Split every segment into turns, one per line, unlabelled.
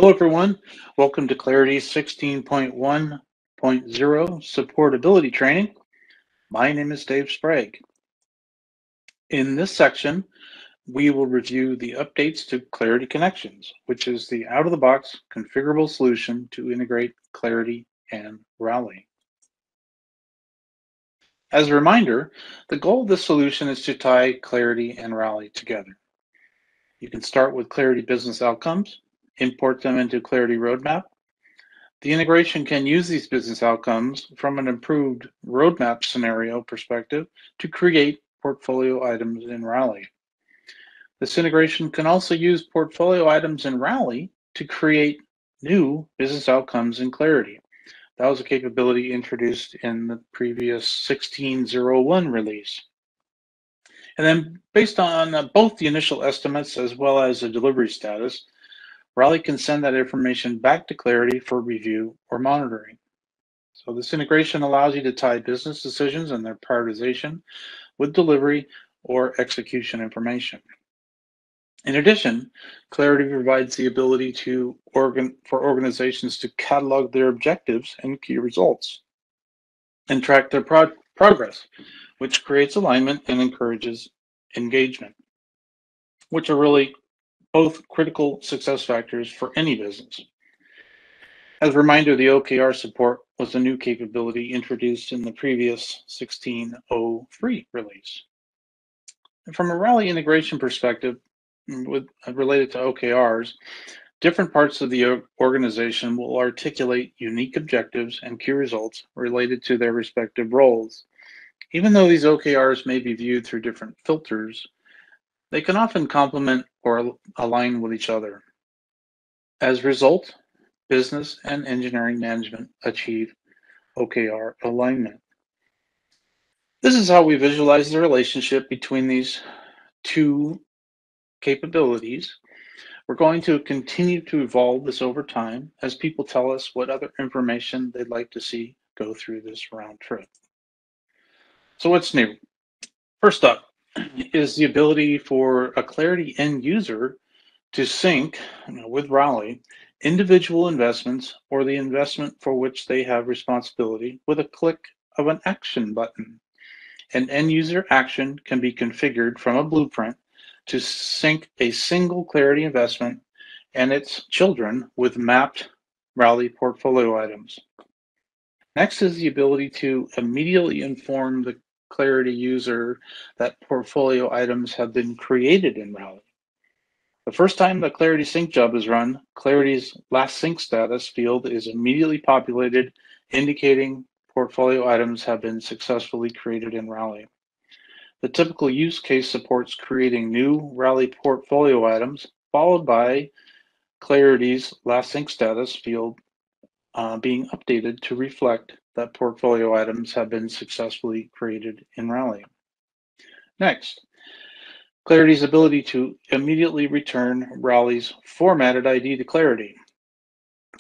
Hello, everyone. Welcome to Clarity 16.1.0 Supportability Training. My name is Dave Sprague. In this section, we will review the updates to Clarity Connections, which is the out-of-the-box configurable solution to integrate Clarity and Rally. As a reminder, the goal of this solution is to tie Clarity and Rally together. You can start with Clarity Business Outcomes, import them into Clarity Roadmap. The integration can use these business outcomes from an improved roadmap scenario perspective to create portfolio items in Rally. This integration can also use portfolio items in Rally to create new business outcomes in Clarity. That was a capability introduced in the previous 16.01 release. And then based on both the initial estimates as well as the delivery status, Rally can send that information back to Clarity for review or monitoring. So this integration allows you to tie business decisions and their prioritization with delivery or execution information. In addition, Clarity provides the ability for organizations to catalog their objectives and key results and track their progress, which creates alignment and encourages engagement, which are really both critical success factors for any business. As a reminder, the OKR support was a new capability introduced in the previous 16.03 release. And from a Rally integration perspective, related to OKRs, different parts of the organization will articulate unique objectives and key results related to their respective roles. Even though these OKRs may be viewed through different filters, they can often complement or align with each other. As a result, business and engineering management achieve OKR alignment. This is how we visualize the relationship between these two capabilities. We're going to continue to evolve this over time as people tell us what other information they'd like to see go through this round trip. So what's new? First up is the ability for a Clarity end user to sync with Rally individual investments or the investment for which they have responsibility with a click of an action button. An end user action can be configured from a blueprint to sync a single Clarity investment and its children with mapped Rally portfolio items. Next is the ability to immediately inform the Clarity user that portfolio items have been created in Rally. The first time the Clarity sync job is run, Clarity's last sync status field is immediately populated, indicating portfolio items have been successfully created in Rally. The typical use case supports creating new Rally portfolio items, followed by Clarity's last sync status field being updated to reflect that portfolio items have been successfully created in Rally. Next, Clarity's ability to immediately return Rally's formatted ID to Clarity.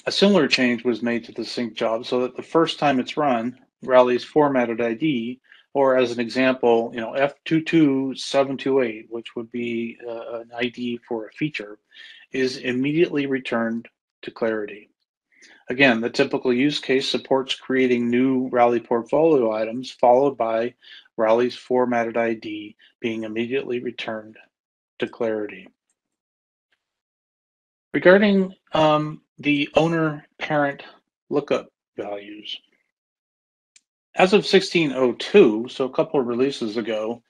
A similar change was made to the sync job so that the first time it's run, Rally's formatted ID, or as an example, F22728, which would be an ID for a feature, is immediately returned to Clarity. Again, the typical use case supports creating new Rally portfolio items, followed by Rally's formatted ID being immediately returned to Clarity. Regarding the owner-parent lookup values, as of 16.02, so a couple of releases ago,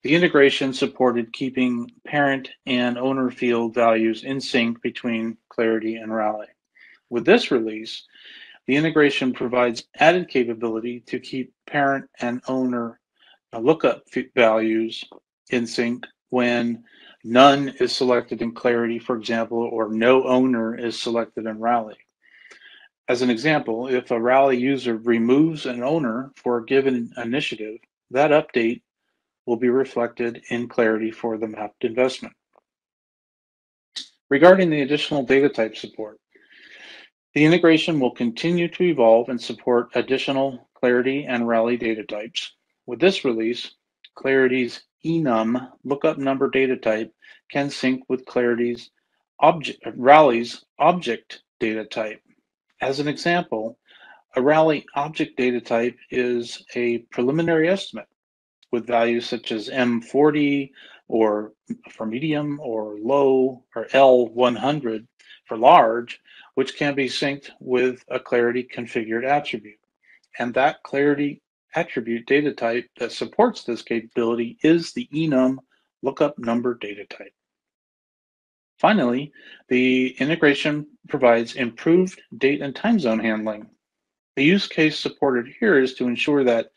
the integration supported keeping parent and owner field values in sync between Clarity and Rally. With this release, the integration provides added capability to keep parent and owner lookup values in sync when none is selected in Clarity, for example, or no owner is selected in Rally. As an example, if a Rally user removes an owner for a given initiative, that update will be reflected in Clarity for the mapped investment. Regarding the additional data type support, the integration will continue to evolve and support additional Clarity and Rally data types. With this release, Clarity's enum lookup number data type can sync with Clarity's Rally's object data type. As an example, a Rally object data type is a preliminary estimate with values such as M40 or for medium or low or L100 for large, which can be synced with a Clarity configured attribute. And that Clarity attribute data type that supports this capability is the enum lookup number data type. Finally, the integration provides improved date and time zone handling. The use case supported here is to ensure that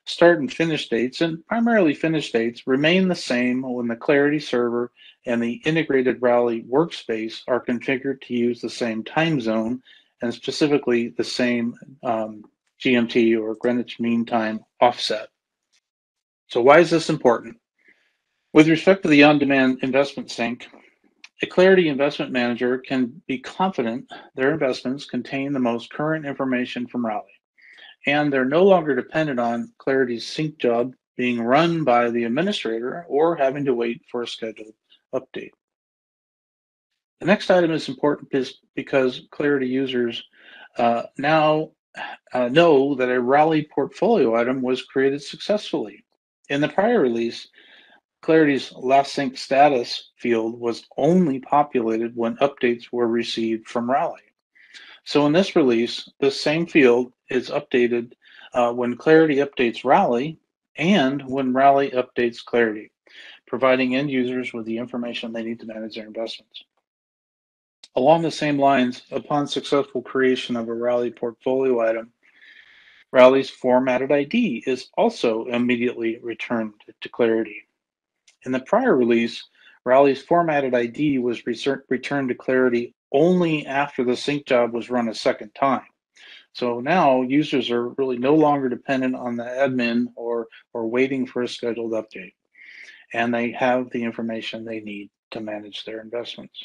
start and finish dates, and primarily finish dates, remain the same when the Clarity server and the integrated Rally workspace are configured to use the same time zone and specifically the same GMT or Greenwich Mean Time offset. So why is this important? With respect to the on-demand investment sync, a Clarity investment manager can be confident their investments contain the most current information from Rally, and they're no longer dependent on Clarity's sync job being run by the administrator or having to wait for a scheduled update. The next item is important because Clarity users now know that a Rally portfolio item was created successfully. In the prior release, Clarity's last sync status field was only populated when updates were received from Rally. So in this release, this same field is updated when Clarity updates Rally and when Rally updates Clarity, providing end users with the information they need to manage their investments. Along the same lines, upon successful creation of a Rally portfolio item, Rally's formatted ID is also immediately returned to Clarity. In the prior release, Rally's formatted ID was returned to Clarity only after the sync job was run a second time. So now users are really no longer dependent on the admin or waiting for a scheduled update, and they have the information they need to manage their investments.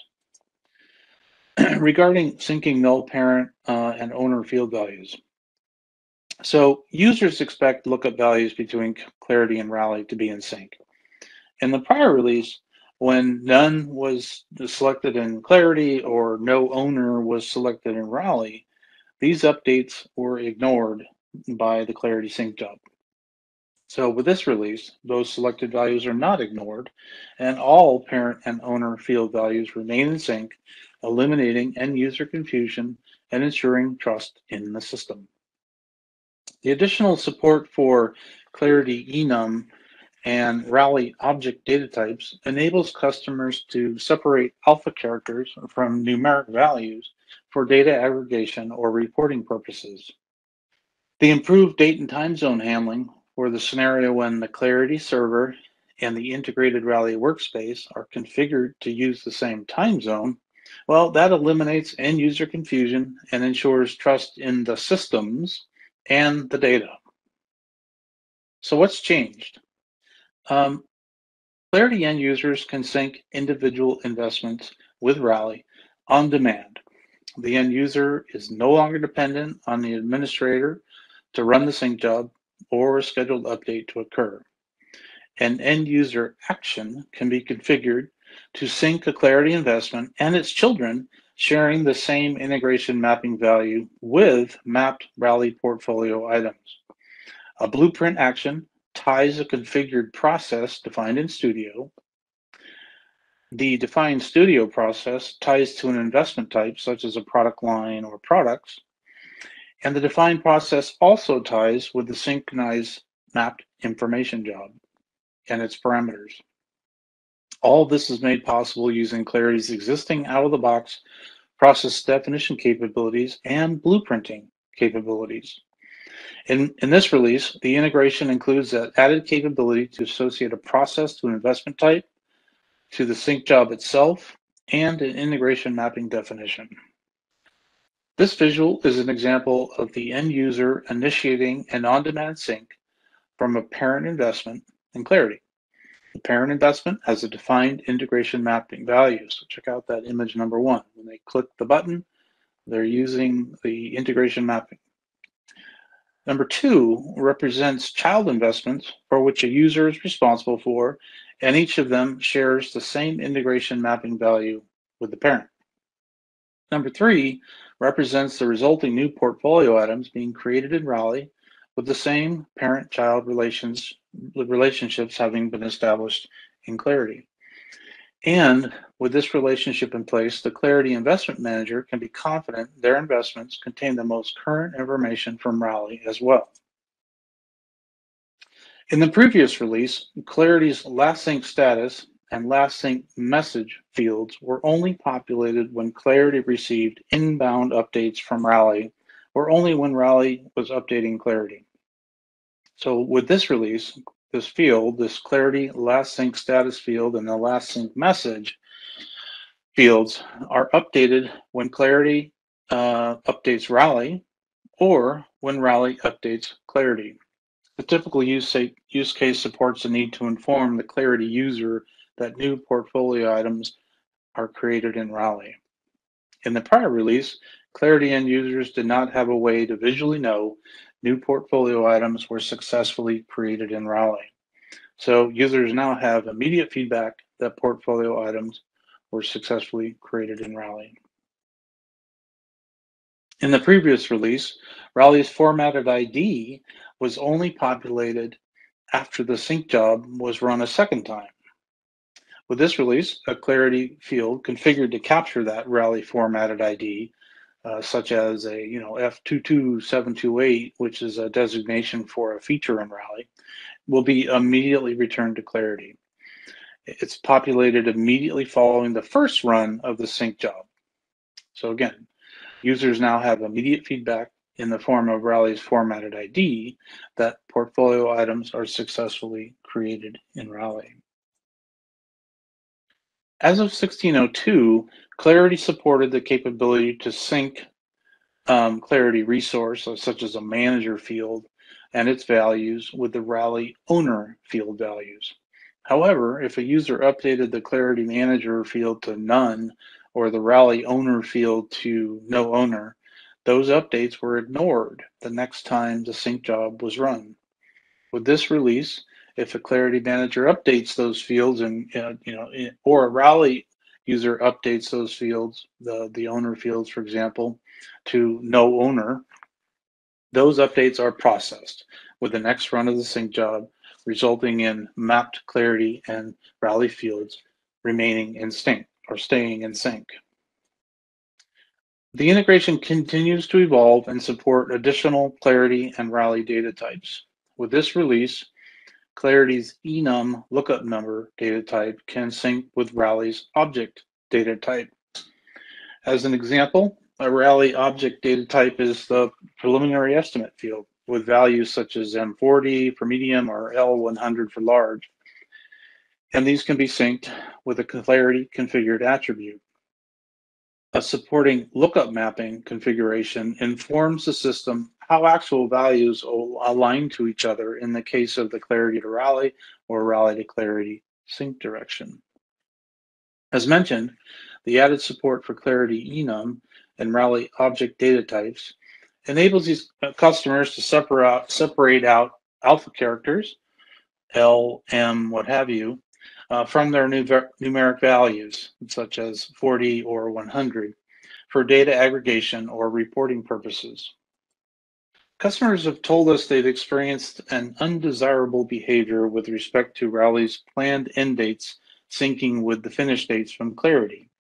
Regarding syncing null parent and owner field values. So users expect lookup values between Clarity and Rally to be in sync. In the prior release, when none was selected in Clarity or no owner was selected in Rally, these updates were ignored by the Clarity sync job. So with this release, those selected values are not ignored, and all parent and owner field values remain in sync, eliminating end user confusion and ensuring trust in the system. The additional support for Clarity enum and Rally object data types enables customers to separate alpha characters from numeric values for data aggregation or reporting purposes. The improved date and time zone handling for the scenario when the Clarity server and the integrated Rally workspace are configured to use the same time zone, well, that eliminates end user confusion and ensures trust in the systems and the data. So what's changed? Clarity end users can sync individual investments with Rally on demand. The end user is no longer dependent on the administrator to run the sync job or a scheduled update to occur. An end user action can be configured to sync a Clarity investment and its children sharing the same integration mapping value with mapped Rally portfolio items. A blueprint action ties a configured process defined in Studio. The defined Studio process ties to an investment type, such as a product line or products, and the defined process also ties with the synchronized mapped information job and its parameters. All of this is made possible using Clarity's existing out-of-the-box process definition capabilities and blueprinting capabilities. In this release, the integration includes that added capability to associate a process to an investment type, to the sync job itself, and an integration mapping definition. This visual is an example of the end user initiating an on-demand sync from a parent investment in Clarity. The parent investment has a defined integration mapping value. So check out that image number 1. When they click the button, they're using the integration mapping. Number 2 represents child investments for which a user is responsible for, and each of them shares the same integration mapping value with the parent. Number three represents the resulting new portfolio items being created in Raleigh with the same parent-child relationships having been established in Clarity. And with this relationship in place, the Clarity Investment Manager can be confident their investments contain the most current information from Raleigh as well. In the previous release, Clarity's last sync status and last sync message fields were only populated when Clarity received inbound updates from Raleigh, or only when Raleigh was updating Clarity. So with this release, this Clarity last sync status field and the last sync message fields are updated when Clarity updates Raleigh or when Raleigh updates Clarity. The typical use case supports the need to inform the Clarity user that new portfolio items are created in Raleigh. In the prior release, Clarity end users did not have a way to visually know new portfolio items were successfully created in Raleigh. So users now have immediate feedback that portfolio items were successfully created in Raleigh. In the previous release, Raleigh's formatted ID was only populated after the sync job was run a second time. With this release, a Clarity field configured to capture that Raleigh formatted ID, such as a F22728, which is a designation for a feature in Raleigh, will be immediately returned to Clarity. It's populated immediately following the first run of the sync job. So again, users now have immediate feedback in the form of Raleigh's formatted ID that portfolio items are successfully created in Raleigh. As of 1602, Clarity supported the capability to sync Clarity resource, such as a manager field and its values, with the Raleigh owner field values. However, if a user updated the Clarity manager field to none or the Raleigh owner field to no owner, those updates were ignored the next time the sync job was run. With this release, if a Clarity manager updates those fields or a Raleigh user updates those fields, the owner fields, for example, to no owner, those updates are processed with the next run of the sync job, resulting in mapped Clarity and Raleigh fields remaining in sync or staying in sync. The integration continues to evolve and support additional Clarity and Raleigh data types. With this release, Clarity's enum lookup number data type can sync with Raleigh's object data type. As an example, a Raleigh object data type is the preliminary estimate field with values such as M40 for medium or L100 for large. And these can be synced with a Clarity configured attribute. A supporting lookup mapping configuration informs the system how actual values will align to each other in the case of the Clarity to Raleigh or Raleigh to Clarity sync direction. As mentioned, the added support for Clarity enum and Raleigh object data types enables these customers to separate out alpha characters, L, M, what have you, from their numeric values, such as 40 or 100, for data aggregation or reporting purposes. Customers have told us they've experienced an undesirable behavior with respect to Raleigh's planned end dates syncing with the finish dates from Clarity.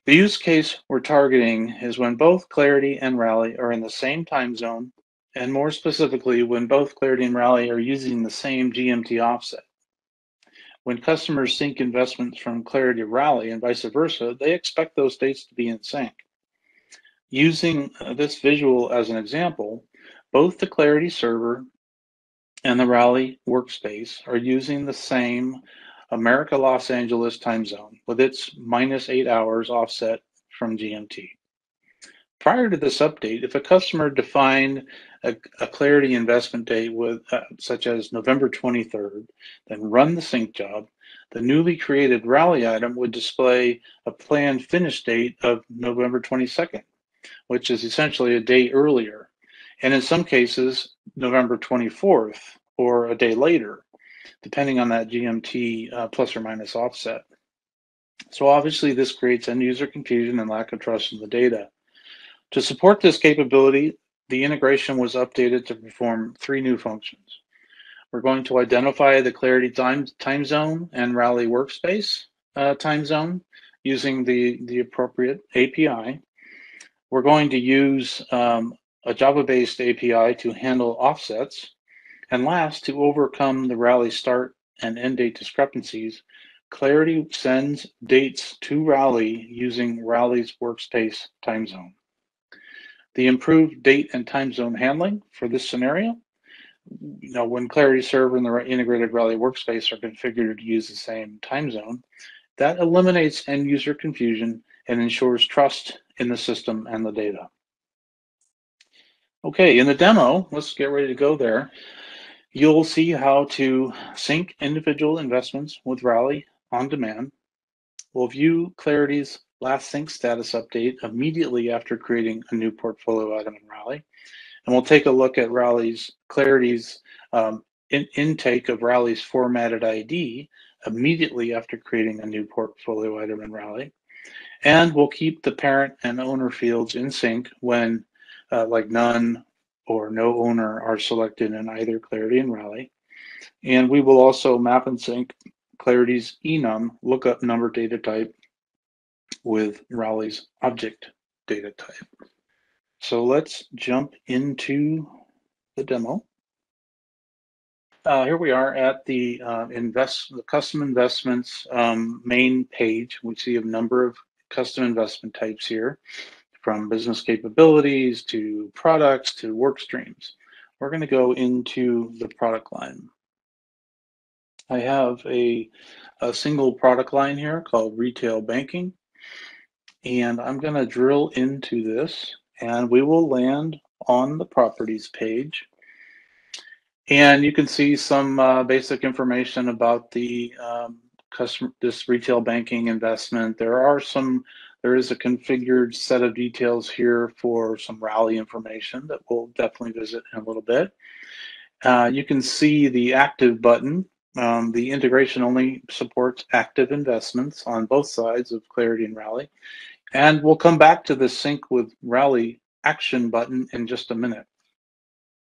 The use case we're targeting is when both Clarity and Raleigh are in the same time zone, and more specifically, when both Clarity and Raleigh are using the same GMT offset. When customers sync investments from Clarity to Raleigh and vice versa, they expect those dates to be in sync. Using this visual as an example, both the Clarity server and the Raleigh workspace are using the same America Los Angeles time zone with its -8 hours offset from GMT. Prior to this update, if a customer defined a Clarity investment date with such as November 23rd, then run the sync job, the newly created Raleigh item would display a planned finish date of November 22nd, which is essentially a day earlier, and in some cases, November 24th or a day later, depending on that GMT plus or minus offset. So obviously this creates end user confusion and lack of trust in the data. To support this capability, the integration was updated to perform three new functions. We're going to identify the Clarity time zone and Rally workspace time zone using the appropriate API. We're going to use a Java-based API to handle offsets. And last, to overcome the Rally start and end date discrepancies, Clarity sends dates to Rally using Rally's workspace time zone. The improved date and time zone handling for this scenario, when Clarity Server and the integrated Rally workspace are configured to use the same time zone, that eliminates end user confusion and ensures trust in the system and the data. Okay, in the demo, let's get ready to go there. You'll see how to sync individual investments with Rally OnDemand. We'll view Clarity's last sync status update immediately after creating a new portfolio item in Rally. And we'll take a look at Clarity's intake of Rally's formatted ID immediately after creating a new portfolio item in Rally. And we'll keep the parent and owner fields in sync when like none or no owner are selected in either Clarity and Rally. And we will also map and sync Clarity's enum lookup number data type with Rally's object data type. So let's jump into the demo. Here we are at the custom investments main page. We see a number of custom investment types here, from business capabilities to products to work streams. We're going to go into the product line. I have a single product line here called retail banking, and I'm going to drill into this, and we will land on the properties page. And you can see some basic information about the this retail banking investment. There is a configured set of details here for some Rally information that we'll definitely visit in a little bit. You can see the active button. The integration only supports active investments on both sides of Clarity and Rally. And we'll come back to the sync with Rally action button in just a minute.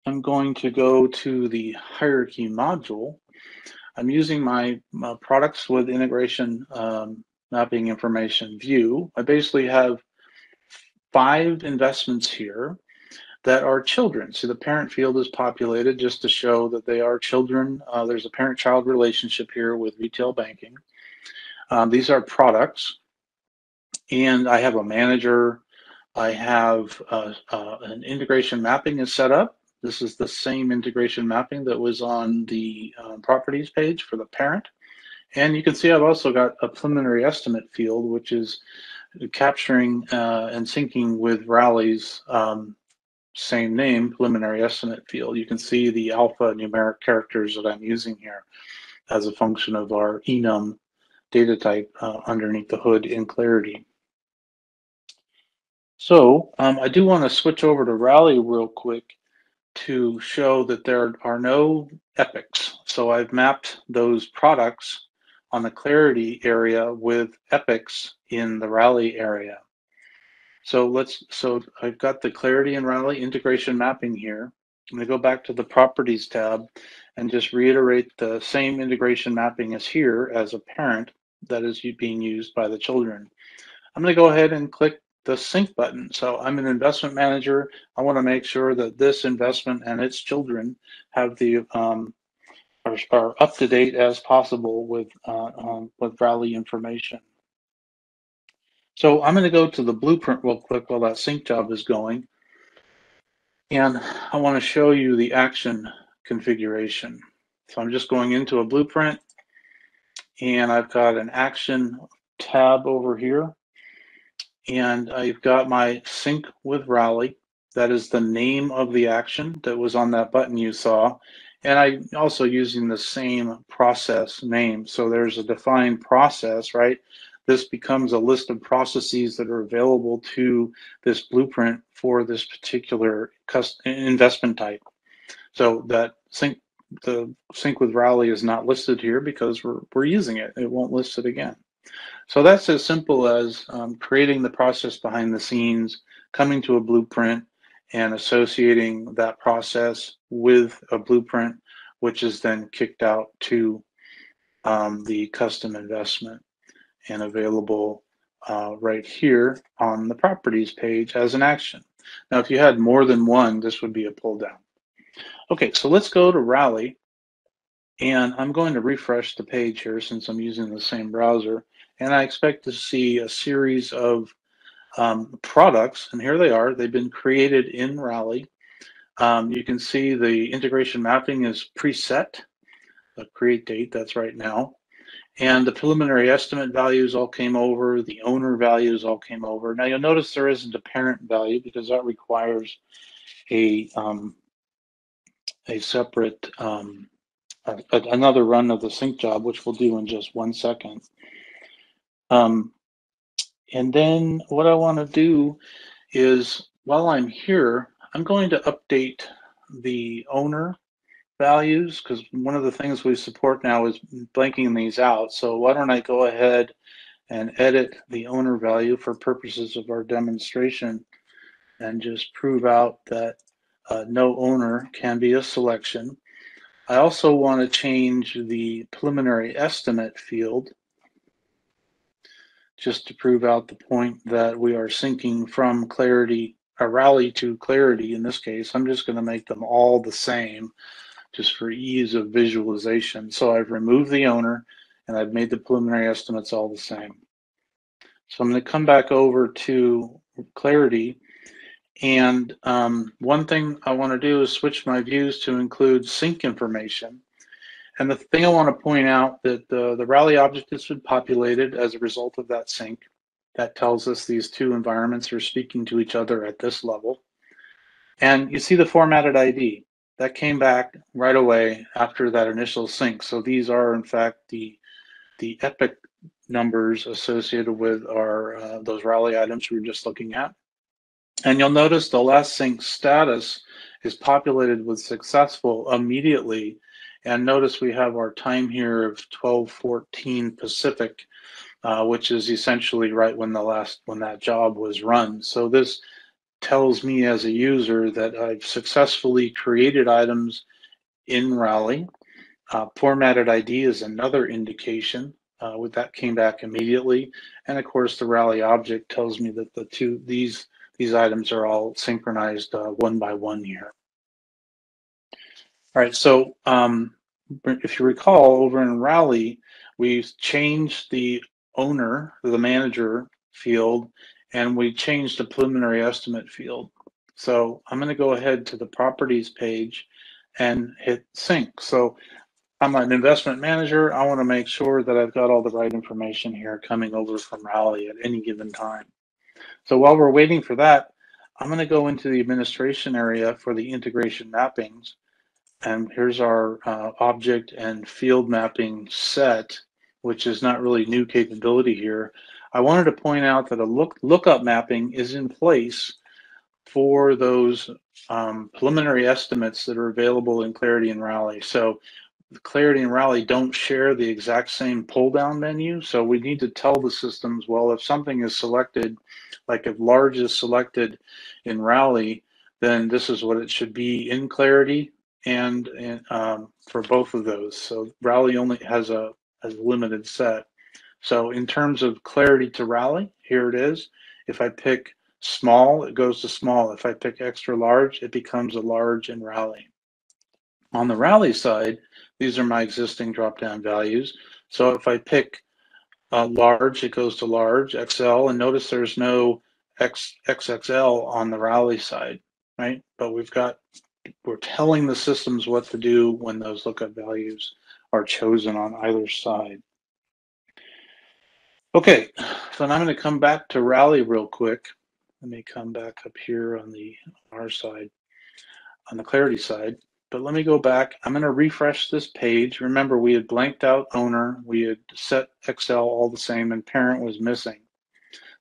I'm going to go to the hierarchy module. I'm using my products with integration mapping information view. I basically have 5 investments here that are children. So the parent field is populated just to show that they are children. There's a parent-child relationship here with retail banking. These are products, and I have a manager. I have an integration mapping is set up. This is the same integration mapping that was on the properties page for the parent. And you can see I've also got a preliminary estimate field, which is capturing and syncing with Rally's same name, preliminary estimate field. You can see the alpha numeric characters that I'm using here as a function of our enum data type underneath the hood in Clarity. So I do want to switch over to Rally real quick to show that there are no epics. So I've mapped those products on the Clarity area with epics in the Rally area. So I've got the Clarity and Rally integration mapping here. I'm going to go back to the Properties tab and just reiterate the same integration mapping as here as a parent that is being used by the children. I'm going to go ahead and click the sync button. So I'm an investment manager. I want to make sure that this investment and its children have the are up to date as possible with Rally information. So I'm going to go to the blueprint real quick while that sync job is going. And I want to show you the action configuration. So I'm just going into a blueprint, and I've got an action tab over here. And I've got my sync with Rally. That is the name of the action that was on that button you saw. And I'm also using the same process name. So there's a defined process, right? This becomes a list of processes that are available to this blueprint for this particular investment type. So that the sync with Rally is not listed here because we're using it. It won't list it again. So that's as simple as creating the process behind the scenes, coming to a blueprint, and associating that process with a blueprint, which is then kicked out to the custom investment and available right here on the properties page as an action. Now, if you had more than one, this would be a pull down. Okay, so let's go to Rally, and I'm going to refresh the page here since I'm using the same browser, and I expect to see a series of products, and here they are. They've been created in Rally. You can see the integration mapping is preset, the create date, that's right now. And the preliminary estimate values all came over, the owner values all came over. Now you'll notice there isn't a parent value because that requires a separate, another run of the sync job, which we'll do in just 1 second. And then what I want to do is, while I'm here, I'm going to update the owner values because one of the things we support now is blanking these out. So why don't I go ahead and edit the owner value for purposes of our demonstration and just prove out that no owner can be a selection. I also want to change the preliminary estimate field just to prove out the point that we are syncing from Clarity, a Rally to Clarity in this case. I'm just going to make them all the same just for ease of visualization. So I've removed the owner and I've made the preliminary estimates all the same. So I'm going to come back over to Clarity, and one thing I want to do is switch my views to include sync information. And the thing I want to point out that the Rally object has been populated as a result of that sync. That tells us these two environments are speaking to each other at this level. And you see the formatted ID. That came back right away after that initial sync. So these are, in fact, the epic numbers associated with our those Rally items we were just looking at. And you'll notice the last sync status is populated with successful immediately. And notice we have our time here of 12:14 Pacific, which is essentially right when that job was run. So this tells me as a user that I've successfully created items in Rally. Formatted ID is another indication. That came back immediately. And of course, the Rally object tells me that these items are all synchronized one by one here. All right, so if you recall, over in Rally, we changed the owner, the manager field, and we changed the preliminary estimate field. So I'm going to go ahead to the properties page and hit sync. So I'm an investment manager. I want to make sure that I've got all the right information here coming over from Rally at any given time. So while we're waiting for that, I'm going to go into the administration area for the integration mappings. And here's our object and field mapping set, which is not really new capability here. I wanted to point out that a lookup mapping is in place for those preliminary estimates that are available in Clarity and Rally. So Clarity and Rally don't share the exact same pull down menu. So we need to tell the systems, well, if something is selected, like if large is selected in Rally, then this is what it should be in Clarity and for both of those. So Rally only has a limited set. So in terms of Clarity to Rally, here it is. If I pick small, it goes to small. If I pick extra large, it becomes a large in Rally. On the Rally side, these are my existing drop-down values. So if I pick large, it goes to large, XL, and notice there's no XXL on the Rally side, right? But we're telling the systems what to do when those lookup values are chosen on either side. Okay, so now I'm going to come back to Rally real quick. Let me come back up here on our side, on the Clarity side. But let me go back. I'm going to refresh this page. Remember, we had blanked out owner. We had set XL all the same, and parent was missing.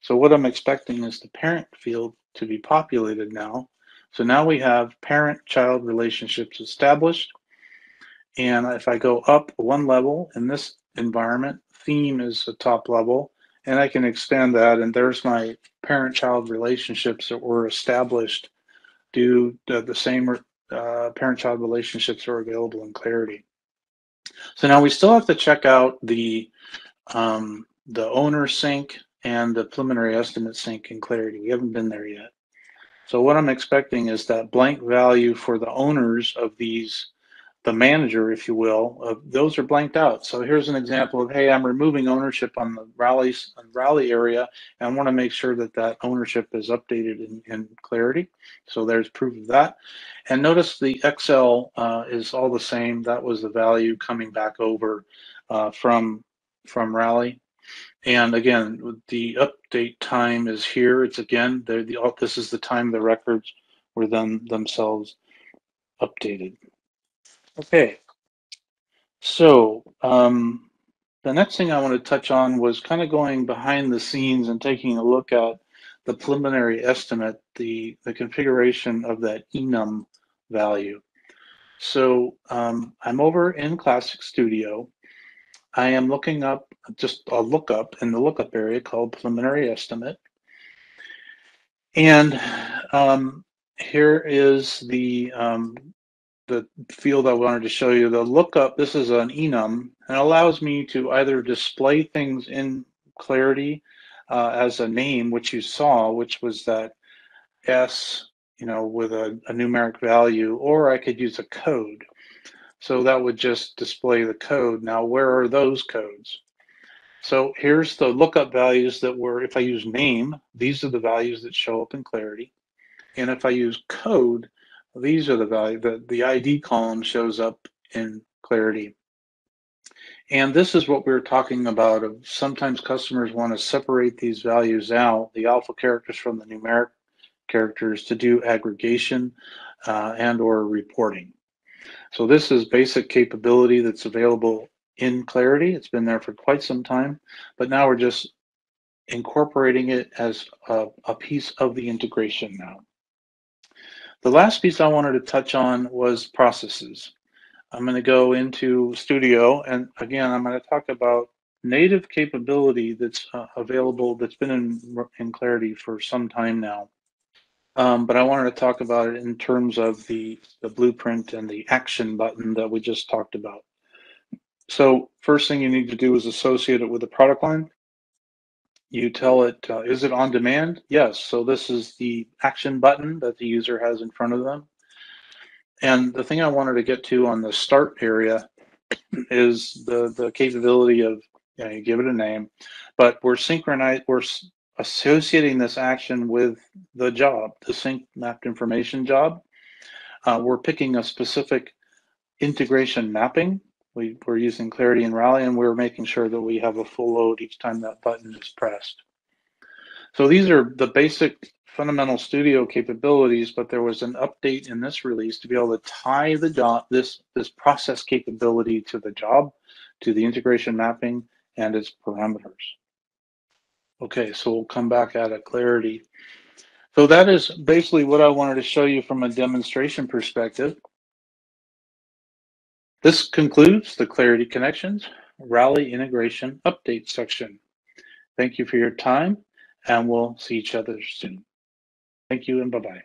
So what I'm expecting is the parent field to be populated now. So now we have parent-child relationships established. And if I go up one level in this environment, theme is the top level, and I can extend that, and there's my parent-child relationships that were established due to the same parent-child relationships are available in Clarity. So now we still have to check out the owner sync and the preliminary estimate sync in Clarity. We haven't been there yet. So what I'm expecting is that blank value for the owners of these, the manager, if you will, those are blanked out. So here's an example of, hey, I'm removing ownership on the rally area, and I want to make sure that that ownership is updated in Clarity. So there's proof of that. And notice the Excel is all the same. That was the value coming back over from rally. And again, the update time is here. It's again, this is the time the records were themselves updated. Okay, so the next thing I want to touch on was kind of going behind the scenes and taking a look at the preliminary estimate, the configuration of that enum value. So I'm over in Classic Studio. I am looking up just a lookup in the lookup area called preliminary estimate. And here is the field I wanted to show you. The lookup, this is an enum, and allows me to either display things in Clarity as a name, which you saw, which was that S, with a numeric value, or I could use a code. So that would just display the code. Now, where are those codes? So here's the lookup values that were, if I use name, these are the values that show up in Clarity. And if I use code, these are the value that the ID column shows up in Clarity. And this is what we were talking about. Of sometimes customers want to separate these values out, the alpha characters from the numeric characters, to do aggregation and or reporting. So this is basic capability that's available in Clarity. It's been there for quite some time, but now we're just incorporating it as a piece of the integration now. The last piece I wanted to touch on was processes. I'm going to go into Studio, and again, I'm going to talk about native capability that's available, that's been in Clarity for some time now. But I wanted to talk about it in terms of the blueprint and the action button that we just talked about. So first thing you need to do is associate it with the product line. You tell it, is it on demand? Yes. So this is the action button that the user has in front of them. And the thing I wanted to get to on the start area is the capability of, you give it a name, but we're associating this action with the job, the sync mapped information job. We're picking a specific integration mapping. We're using Clarity and Rally, and we're making sure that we have a full load each time that button is pressed. So these are the basic fundamental Studio capabilities, but there was an update in this release to be able to tie the job, this process capability to the job, to the integration mapping and its parameters. Okay, so we'll come back out of Clarity. So that is basically what I wanted to show you from a demonstration perspective. This concludes the Clarity Connections Rally Integration Update section. Thank you for your time, and we'll see each other soon. Thank you, and bye-bye.